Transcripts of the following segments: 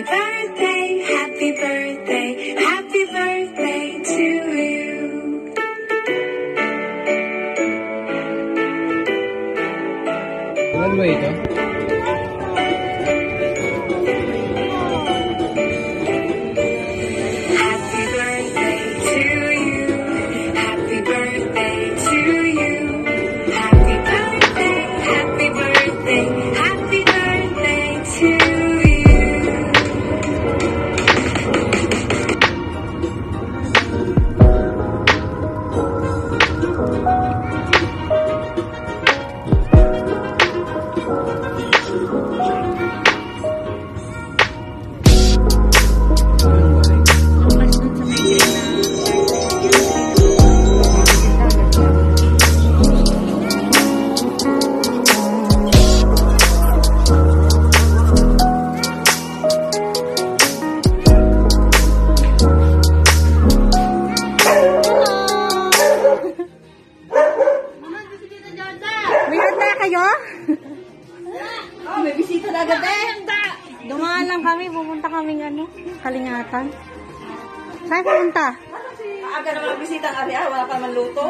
happy birthday, happy birthday to you. Ano ba ito? Happy birthday to you. Happy birthday to you. Happy birthday, happy birthday, happy birthday to you. May bisita na agad eh. Dumaan lang kami, pupunta kaming Kalingatan. Saan pupunta? Aga naman ang bisita ang area, wala pa naman luto.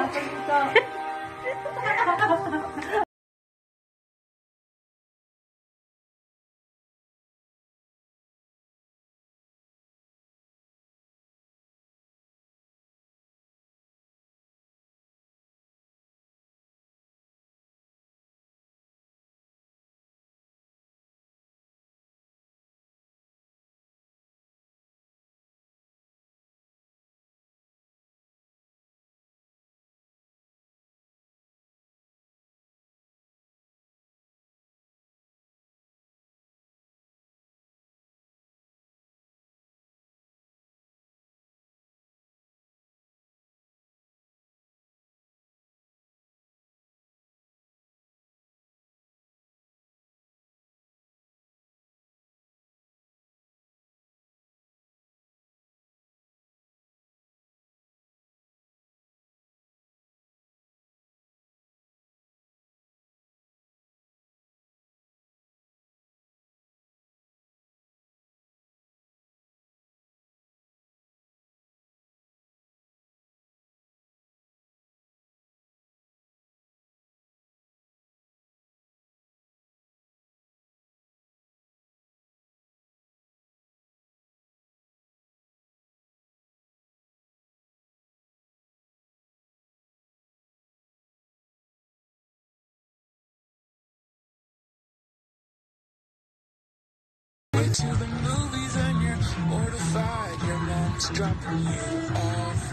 To the movies and you're mortified. Your mom's dropping you off.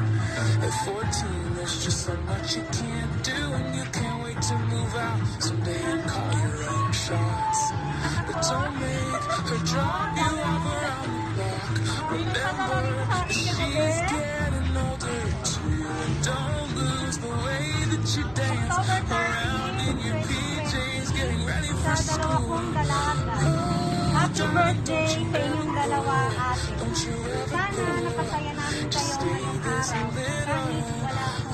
At 14, there's just so much you can't do, and you can't wait to move out someday and call your own shots. But don't make her drop you off around the block. Remember that she's getting older too, and don't lose the way that you dance around in your PJs, getting ready for school. Happy birthday sa inyong dalawa, ate. Sana napasaya namin kayo ngayong araw. Kahit wala akong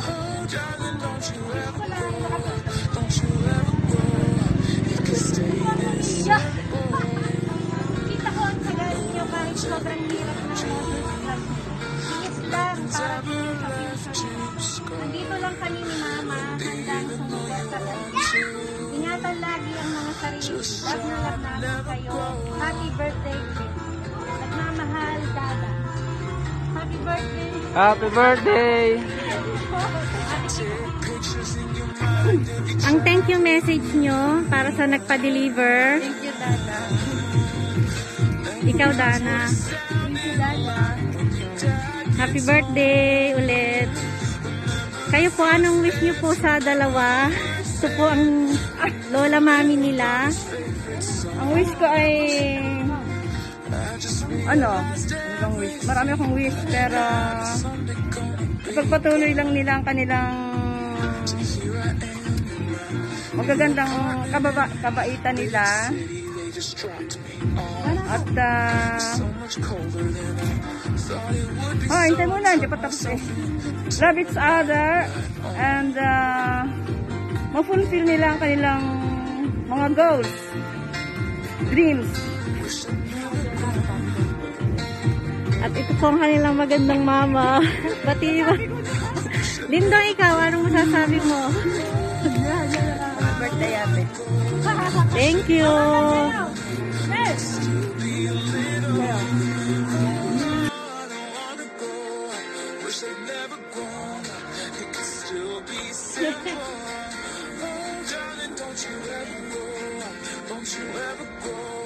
kita ko ang tagal niyo kahit sobrang hirap na mag-vlog. Bilis lang para nandito lang kami ni Mama. Handang sumulat sa kanya. Ingatan lagi ang mga sarili. Love na namin kayo. Happy birthday. Nagmamahal, Dada. Happy birthday. Happy birthday! Ang thank you message nyo para sa nagpa-deliver. Thank you, Dada. Ikaw, Dana. Thank you, Dada. Happy birthday ulit. Kayo po, anong wish nyo po sa dalawa? Ito po ang lola mami nila. Ang wish ko ay anong wish? Marami akong wish, pero ipagpatuloy lang nila ang kanilang magagandang kabaitan nila. At hintay muna, hindi pa tapos eh. Love each other and ma-fulfill nila ang kanilang mga goals, dreams. At ito po ang kanilang magandang mama. Bati ba? Lindo, ikaw, anong masasabi mo? Birthday ate. Thank you. Wish I'd never grown up. It could still be simple. Oh, darling, don't you ever grow up. Don't you ever grow